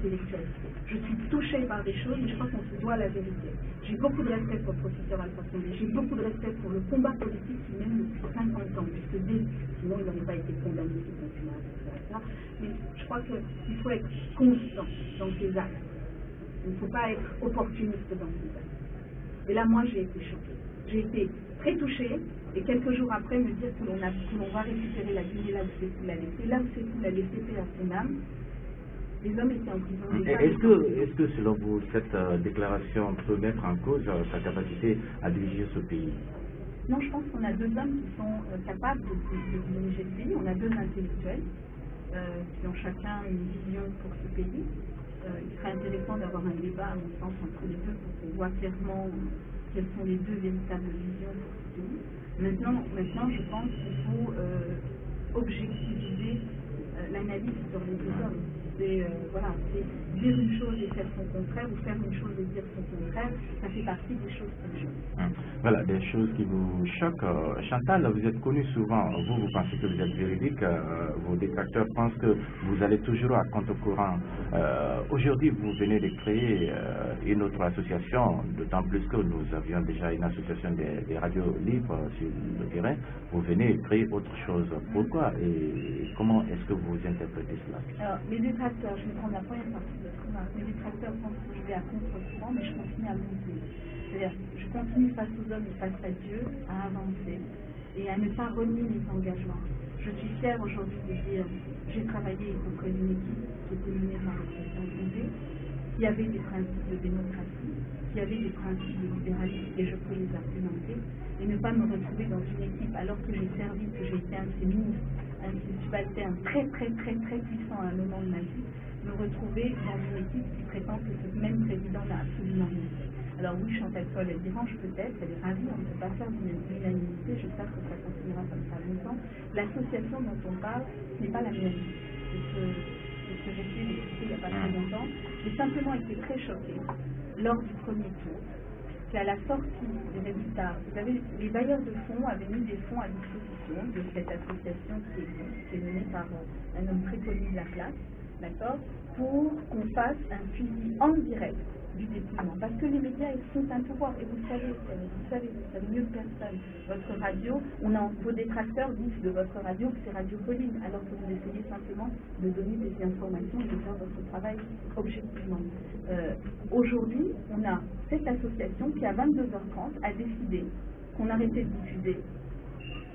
intellectualité. Je suis touchée par des choses, mais je crois qu'on se doit la vérité. J'ai beaucoup de respect pour le professeur Alpha Condé, j'ai beaucoup de respect pour le combat politique qui mène depuis 50 ans, puisque sinon il n'aurait pas été condamné, etc. Mais je crois qu'il faut être constant dans ses actes. Il ne faut pas être opportuniste dans ses actes. Et là, moi, j'ai été choquée. J'ai été très touchée, et quelques jours après, me dire que l'on va récupérer la Guinée là où Sékou l'a laissé. Là où Sékou l'a laissé paix à son âme, les hommes étaient en prison. Est-ce que, selon vous, cette déclaration peut mettre en cause sa capacité à diriger ce pays? Non, je pense qu'on a deux hommes qui sont capables de diriger le pays. On a deux intellectuels qui ont chacun une vision pour ce pays. Il serait intéressant d'avoir un débat, à mon sens, entre les deux pour qu'on voit clairement quelles sont les deux véritables visions pour ce pays. Maintenant, je pense qu'il faut objectiviser l'analyse sur les deux hommes. C'est dire une chose et faire son contraire, ou faire une chose et dire son contraire, ça fait partie des choses qui me choquent. Voilà, des choses qui vous choquent. Chantal, vous êtes connue souvent, vous pensez que vous êtes véridique, vos détracteurs pensent que vous allez toujours à contre-courant. Aujourd'hui, vous venez de créer une autre association, d'autant plus que nous avions déjà une association des radios libres sur le terrain. Vous venez créer autre chose. Pourquoi et comment est-ce que vous interprétez cela? Alors, mes détracteurs, je vais prendre la première partie de votre remarque. Mes détracteurs pensent que je vais à contre-courant, mais je continue à monter. C'est-à-dire, je continue face aux hommes et face à Dieu à avancer et à ne pas renier mes engagements. Je suis fière aujourd'hui de dire, j'ai travaillé auprès d'une équipe qui était menée par le président Condé, qui avait des principes de démocratie, qui avait des principes de libéralisme, et je peux les argumenter, et ne pas me retrouver dans une équipe alors que j'ai servi, que j'ai été un de ses ministres, un de ses subalternes très puissant à un moment de ma vie, me retrouver dans une équipe qui prétend que ce même président n'a absolument rien fait. Alors oui, Chantal Sol, elle dérange peut-être, elle est ravie, on ne peut pas faire d'unanimité, j'espère que ça continuera comme ça longtemps. L'association dont on parle, ce n'est pas la mienne. C'est ce que j'ai fait il n'y a pas très longtemps. J'ai simplement été très choquée lors du premier tour qu'à la sortie des résultats, vous savez, les bailleurs de fonds avaient mis des fonds à disposition de cette association qui est menée par un homme très connu de la place, d'accord, pour qu'on fasse un suivi en direct du dépouillement. Parce que les médias, ils sont un pouvoir. Et vous savez mieux que personne. Votre radio, vos détracteurs disent de votre radio que c'est Radio Pauline, alors que vous essayez simplement de donner des informations et de faire votre travail objectivement. Aujourd'hui, on a cette association qui, à 22h30, a décidé qu'on arrêtait de diffuser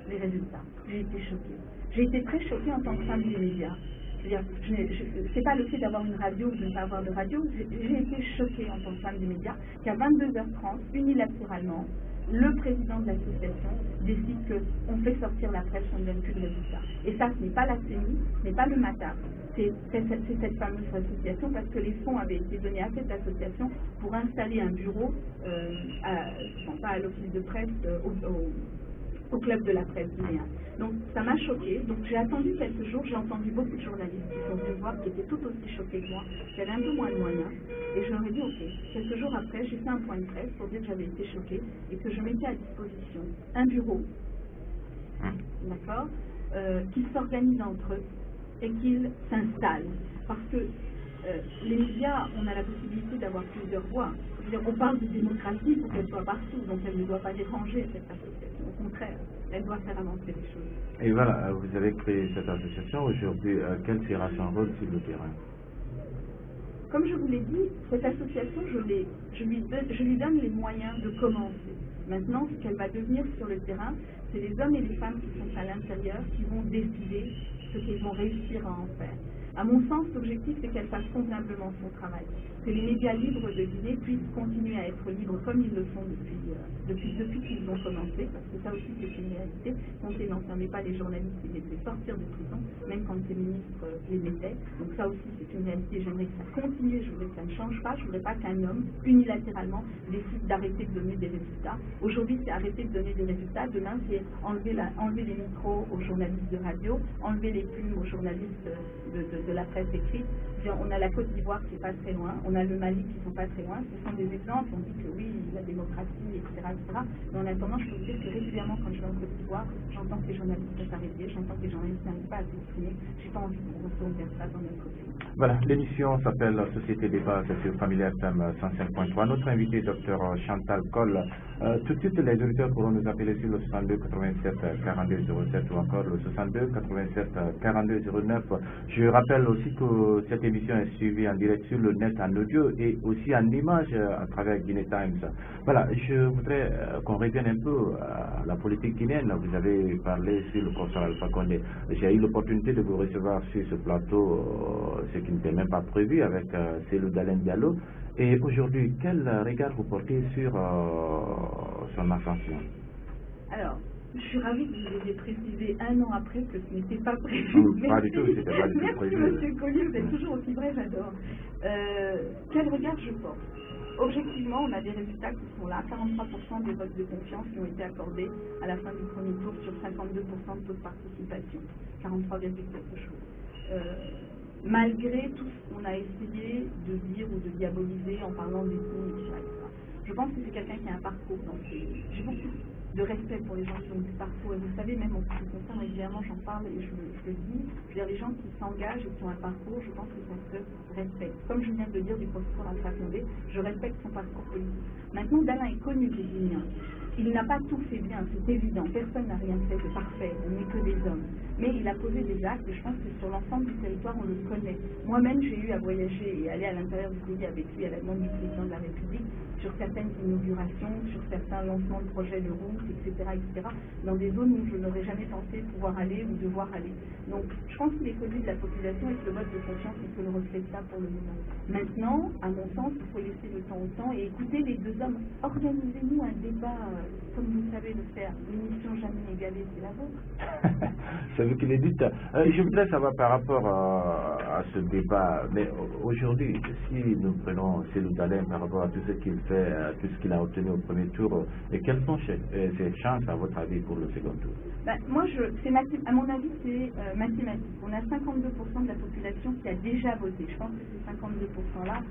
les résultats. J'ai été choquée. J'ai été très choquée en tant que femme des médias. C'est pas le fait d'avoir une radio ou de ne pas avoir de radio, j'ai été choquée en tant que femme des médias qu'à 22h30, unilatéralement, le président de l'association décide qu'on fait sortir la presse, on ne donne plus de résultats. Et ça, ce n'est pas la CENI, ce n'est pas le MATAP, c'est cette fameuse association, parce que les fonds avaient été donnés à cette association pour installer un bureau, pas à l'office de presse, au club de la presse guinéen. Donc ça m'a choquée, donc j'ai attendu quelques jours, j'ai entendu beaucoup de journalistes qui sont venus voir, qui étaient tout aussi choqués que moi, qui avaient un peu moins de moyens, et je leur ai dit ok. Quelques jours après, j'ai fait un point de presse pour dire que j'avais été choquée et que je mettais à disposition un bureau, d'accord, qu'ils s'organisent entre eux et qu'ils s'installent. Parce que les médias, on a la possibilité d'avoir plusieurs voix. On parle de démocratie pour qu'elle soit partout, donc elle ne doit pas déranger cette association. Au contraire, elle doit faire avancer les choses. Et voilà, vous avez créé cette association aujourd'hui. Quel sera son rôle sur le terrain? Comme je vous l'ai dit, cette association, je lui donne les moyens de commencer. Maintenant, ce qu'elle va devenir sur le terrain, c'est les hommes et les femmes qui sont à l'intérieur qui vont décider ce qu'ils vont réussir à en faire. À mon sens, l'objectif, c'est qu'elle fasse convenablement son travail. Que les médias libres de Guinée puissent continuer à être libres comme ils le font depuis qu'ils ont commencé, parce que ça aussi, c'est une réalité. Condé n'enfermait pas les journalistes, il les fait sortir de prison, même quand ses ministres les mettaient. Donc ça aussi, c'est une réalité. J'aimerais que ça continue, je voudrais que ça ne change pas. Je ne voudrais pas qu'un homme, unilatéralement, décide d'arrêter de donner des résultats. Aujourd'hui, c'est arrêter de donner des résultats. Demain, c'est enlever les micros aux journalistes de radio, enlever les plumes aux journalistes de la presse écrite. On a la Côte d'Ivoire qui n'est pas très loin, on a le Mali qui ne sont pas très loin. Ce sont des exemples, on dit que oui, la démocratie, etc. Mais en attendant, je peux vous dire que régulièrement, quand je vais en Côte d'Ivoire, j'entends que les journalistes sont arrêtés, j'entends que les journalistes n'arrivent pas à s'exprimer. Je n'ai pas envie qu'on retourne vers ça dans notre pays. Voilà, l'émission s'appelle Société Débat sur Family FM 105.3. Notre invité, Dr Chantal Coll. Tout de suite, les auditeurs pourront nous appeler sur le 62 87 42 07 ou encore le 62 87 42 09. Je rappelle aussi que cette émission est suivie en direct sur le net en audio et aussi en image à travers Guinée Times. Voilà, je voudrais qu'on revienne un peu à la politique guinéenne. Vous avez parlé sur le professeur Alpha Condé. J'ai eu l'opportunité de vous recevoir sur ce plateau, ce qui n'était même pas prévu avec Cellou Dalein Diallo. Et aujourd'hui, quel regard vous portez sur son ascension? Alors, je suis ravie que vous ayez précisé un an après que ce n'était pas prévu. Pas du tout, c'était pas du tout prévu. Merci M. Collier, vous êtes toujours aussi vrai, j'adore. Quel regard je porte? Objectivement, on a des résultats qui sont là. 43% des votes de confiance qui ont été accordés à la fin du premier tour sur 52% de taux de participation. 43, quelque chose. Malgré tout ce qu'on a essayé de dire ou de diaboliser en parlant des signes, etc. Je pense que c'est quelqu'un qui a un parcours. J'ai beaucoup de respect pour les gens qui ont du parcours. Et vous savez, même en ce qui me concerne, régulièrement, j'en parle et je le dis. Je veux dire, les gens qui s'engagent et qui ont un parcours, je pense que ça se respecte. Comme je viens de le dire du professeur Alpha Condé, je respecte son parcours politique. Maintenant, Dalein est connu des Guinéens. Il n'a pas tout fait bien, c'est évident. Personne n'a rien fait de parfait, on n'est que des hommes. Mais il a posé des actes et je pense que sur l'ensemble du territoire, on le connaît. Moi-même, j'ai eu à voyager et aller à l'intérieur du pays avec lui à la demande du président de la République sur certaines inaugurations, sur certains lancements de projets de route, etc., dans des zones où je n'aurais jamais pensé pouvoir aller ou devoir aller. Donc, je pense qu'il est connu de la population et que le vote de confiance ne peut le refléter ça pour le moment. Maintenant, à mon sens, il faut laisser le temps au temps et écouter les deux hommes. Organisez-nous un débat, comme vous savez le faire. L'émission Jamais égalée, c'est la vôtre. C'est vous qui le dites. Je voudrais savoir par rapport à ce débat, mais aujourd'hui, si nous prenons Cellou Dalein par rapport à tout ce qu'il fait, tout ce qu'il a obtenu au premier tour, et quelles sont ses chances, à votre avis, pour le second tour? Moi, à mon avis, c'est mathématique. On a 52% de la population qui a déjà voté. Je pense que ces 52%-là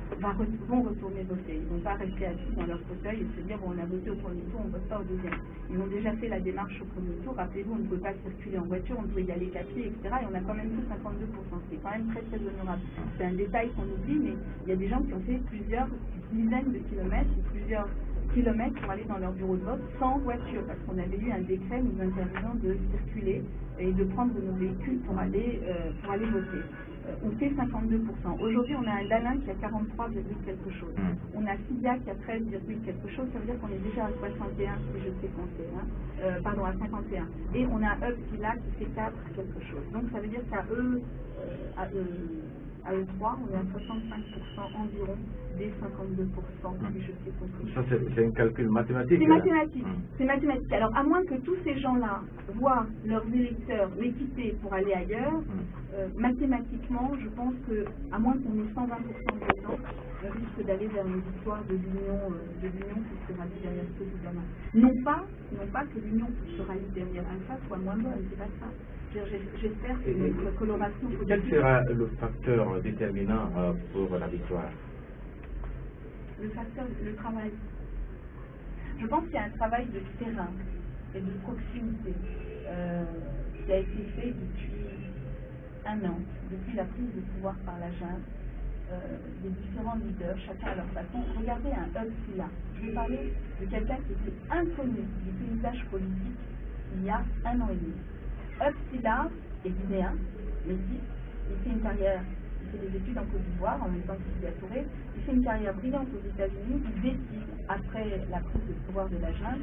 vont retourner voter. Ils ne vont pas rester assis dans leur fauteuil et se dire, bon, on a voté au premier tour, on ne vote pas au deuxième. Ils ont déjà fait la démarche au premier tour. Rappelez-vous, on ne peut pas circuler en voiture, on peut y aller qu'à pied, etc. Et on a quand même fait 52%. C'est quand même très, très honorable. C'est un détail qu'on oublie, mais il y a des gens qui ont fait plusieurs dizaines de kilomètres ou plusieurs kilomètres pour aller dans leur bureau de vote sans voiture, parce qu'on avait eu un décret nous interdisant de circuler et de prendre nos véhicules pour aller voter. On fait 52%. Aujourd'hui, on a un Dalein qui a 43, quelque chose. On a Sidia qui a 13, quelque chose. Ça veut dire qu'on est déjà à 61, si je sais compter. Pardon, à 51. Et on a Upsila qui fait 4, quelque chose. Donc, ça veut dire qu'à eux, à eux 3, on est à 65% environ des 52%, si je sais compter. Ça, c'est un calcul mathématique. C'est mathématique. C'est mathématique. Alors, à moins que tous ces gens-là voient leurs électeurs les quitter pour aller ailleurs, mathématiquement, je pense que, à moins qu'on ait 120% de votants, on risque d'aller vers une victoire de l'Union qui sera dit derrière ce gouvernement. Non pas que l'Union qui sera dit derrière Alpha soit moins bonne, c'est pas ça. J'espère que notre coloration politique... Quel sera le facteur déterminant pour la victoire? Le travail. Je pense qu'il y a un travail de terrain et de proximité qui a été fait depuis un an, depuis la prise de pouvoir par la junte, des différents leaders, chacun à leur façon. Regardez un Upsila. Je vais parler de quelqu'un qui était inconnu du paysage politique il y a un an et demi. Upsila est guinéen, métis, il fait une carrière. Il fait des études en Côte d'Ivoire, en même temps qu'il s'est Touré. Il fait une carrière brillante aux États-Unis. Il décide, après la prise de pouvoir de la junte,